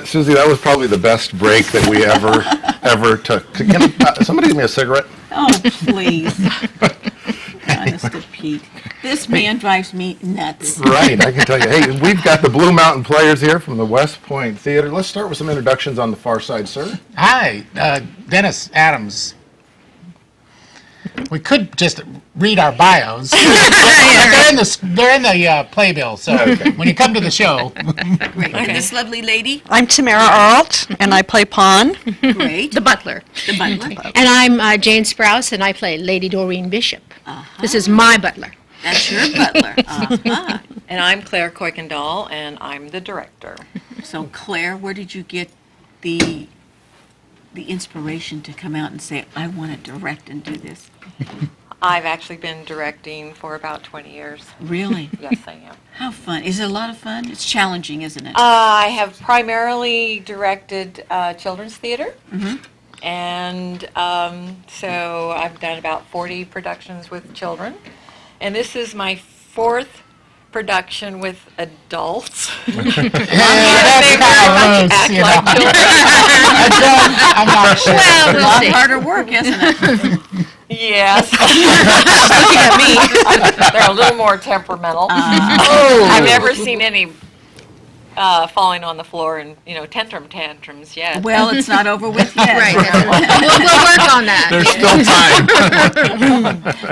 Susie, that was probably the best break that we ever took. Can somebody give me a cigarette? Oh, please. Honest to Pete. This man drives me nuts. Right, I can tell you. Hey, we've got the Blue Mountain Players here from the West Point Theater. Let's start with some introductions on the far side, sir. Hi, Dennis Adams. We could just read our bios. They're in the playbill, so when you come to the show. Great. And this lovely lady? I'm Tamara Arlt, and I play Pawn. Great. The butler. The butler. And I'm Jane Sprouse, and I play Lady Doreen Bishop. This is my butler. That's your butler. And I'm Claire Kuykendall, and I'm the director. So, Claire, where did you get the inspiration to come out and say, I want to direct and do this? I've actually been directing for about 20 years. Really? Yes, I am. How fun. Is it a lot of fun? It's challenging, isn't it? I have primarily directed children's theater. And so I've done about 40 productions with children. And this is my 4th production with adults. I'm not sure. Well, a we'll lot see. harder work, isn't it? Yes. Looking at me, they're a little more temperamental. I've never seen any falling on the floor and, tantrums yet. Well, it's not over with yet. Right. We'll work on that. There's still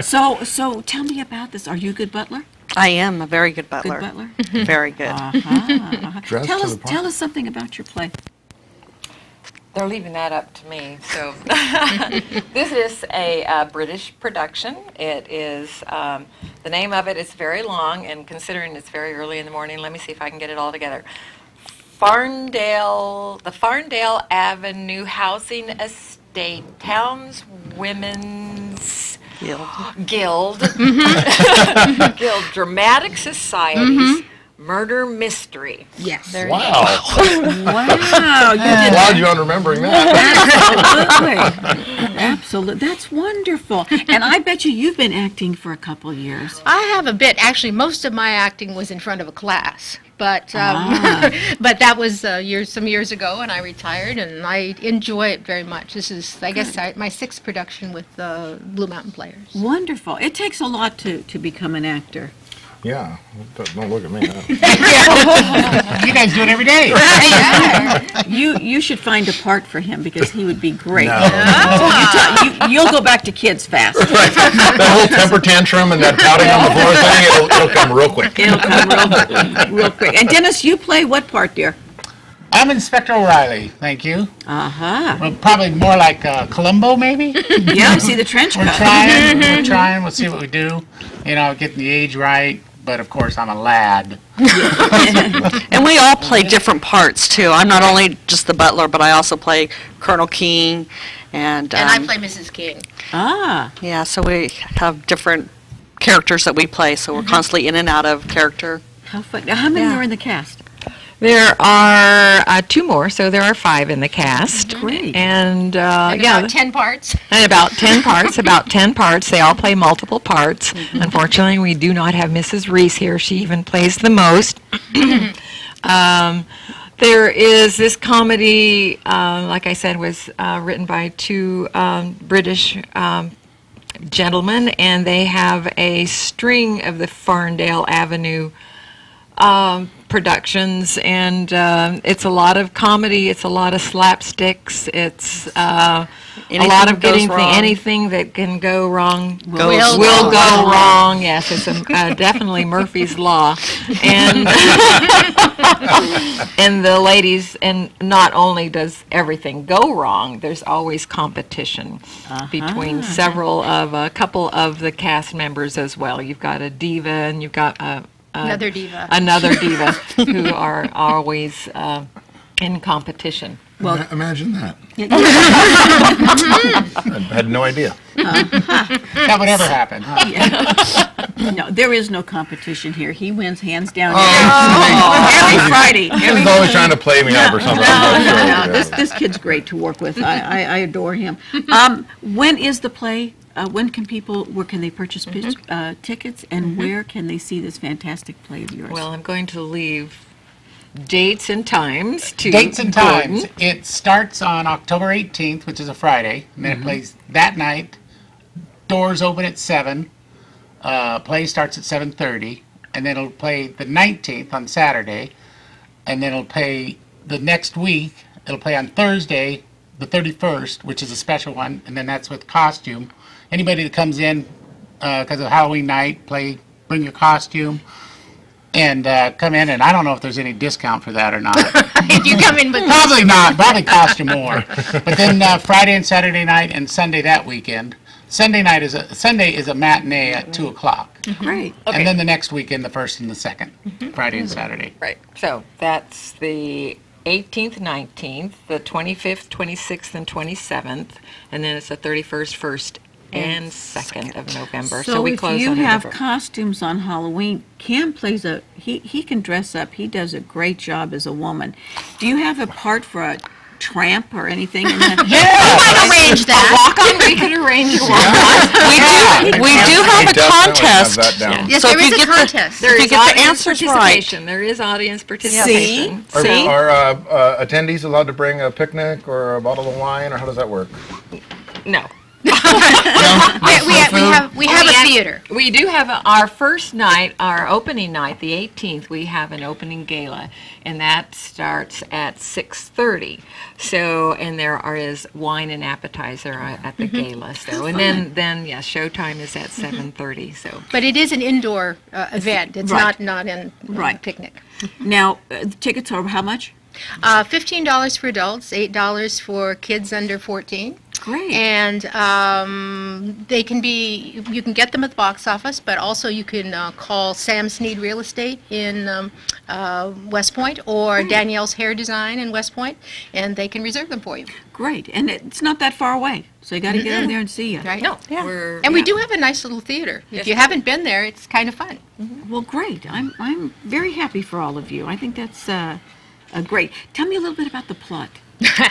time. So tell me about this. Are you a good butler? I am a very good butler. Good butler? Very good. Dressed Tell to us the part. tell us something about your play. They're leaving that up to me. So this is a British production. It is, the name of it is very long, and considering it's very early in the morning, let me see if I can get it all together. The Farndale Avenue Housing Estate Towns Women's Guild Dramatic Society's Murder Mystery. Yes. Wow. Wow, you did Applaud you on remembering that. absolutely. That's wonderful. And I bet you've been acting for a couple years. I have a bit. Actually, most of my acting was in front of a class. But but that was some years ago, and I retired, and I enjoy it very much. This is, I guess, my 6th production with the Blue Mountain Players. Wonderful. It takes a lot to become an actor. Yeah, don't look at me. You guys do it every day. You should find a part for him because he would be great. No. You'll go back to kids fast. Right. That whole temper tantrum and that pouting on the floor thing, it'll come real quick. It'll come real quick. And Dennis, you play what part, dear? I'm Inspector O'Reilly, thank you. Well, probably more like Columbo, maybe? Yeah, see the trench coat. We're trying, we'll see what we do. Getting the age right, but of course I'm a lad. And we all play different parts, too. I'm not only just the butler, but I also play Colonel King. And I play Mrs. King. Yeah, so we have different characters that we play, so we're constantly in and out of character. How fun. How many are in the cast? There are 2 more, so there are 5 in the cast. Great. And About 10 parts. And about 10 parts. They all play multiple parts. Unfortunately, we do not have Mrs. Reese here. She even plays the most. There is this comedy, like I said, was written by 2 British gentlemen, and they have a string of the Farndale Avenue productions, and it's a lot of comedy, it's a lot of slapsticks, it's a lot of anything that can go wrong will go wrong. Yes, it's definitely Murphy's Law. And and the ladies, and not only does everything go wrong, there's always competition between a couple of the cast members as well. You've got a diva, and you've got another diva who are always in competition. Well, imagine that. I had no idea. That would ever happen. No, there is no competition here. He wins hands down every Friday. He's always trying to play me up or something. No, this kid's great to work with. I adore him. When is the play? Where can they purchase tickets, and where can they see this fantastic play of yours? Well, I'm going to leave dates and times to Dates and times. Gordon. It starts on October 18th, which is a Friday, and then it plays that night. Doors open at 7. Play starts at 7:30, and then it'll play the 19th on Saturday, and then it'll play the next week. It'll play on Thursday, the 31st, which is a special one, and then that's with costume. Anybody that comes in because of Halloween night, bring your costume, and come in. And I don't know if there's any discount for that or not. If you come in with Probably not. Probably cost you more. But then Friday and Saturday night and Sunday that weekend. Sunday is a matinee at 2:00. Great. And then the next weekend, the 1st and the 2nd, Friday and Saturday. Right. So that's the 18th, 19th, the 25th, 26th, and 27th, and then it's the 31st, 1st, and 2nd of November. So we if close you on have November. costumes on Halloween, Cam plays he can dress up. He does a great job as a woman. Do you have a part for a tramp or anything? In that? arrange that. Walk-on, we could arrange a walk-on. We do have a Definitely have contest. that down. Yes, So there if is you a get the- contest. There If you is get the audience answers right. participation. There is audience participation. Are, See? are attendees allowed to bring a picnic or a bottle of wine, or how does that work? No. We have a theater. We do have our first night, our opening night, the 18th, we have an opening gala, and that starts at 6:30. So, and there is wine and appetizer at the gala. So, and then showtime is at 7:30. So, But it is an indoor event. It's Right. not in Right. picnic. Now, the tickets are how much? $15 for adults, $8 for kids under 14. Great. And you can get them at the box office, but also you can call Sam Sneed Real Estate in West Point or Danielle's Hair Design in West Point, and they can reserve them for you. Great. And it's not that far away, so you got to get over there and see you. Right? no. And we do have a nice little theater. If you haven't been there, it's kind of fun. Well, great. I'm very happy for all of you. I think that's great. Tell me a little bit about the plot. The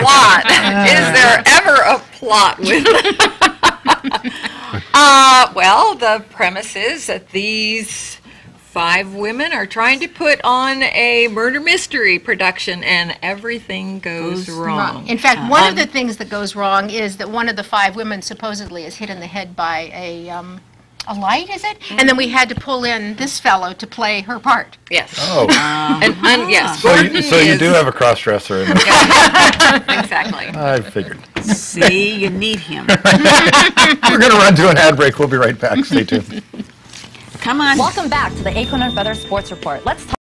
plot. Is there ever a plot with well, the premise is that these 5 women are trying to put on a murder mystery production, and everything goes wrong. In fact, one of the things that goes wrong is that one of the 5 women supposedly is hit in the head by a light, is it? And then we had to pull in this fellow to play her part. Yes. Oh, And yes, so Gordon you is- do have a cross-dresser in there. Exactly. I figured. See, you need him. We're going to run to an ad break. We'll be right back. Stay tuned. Come on. Welcome back to the Acorn and Feather Sports Report. Let's talk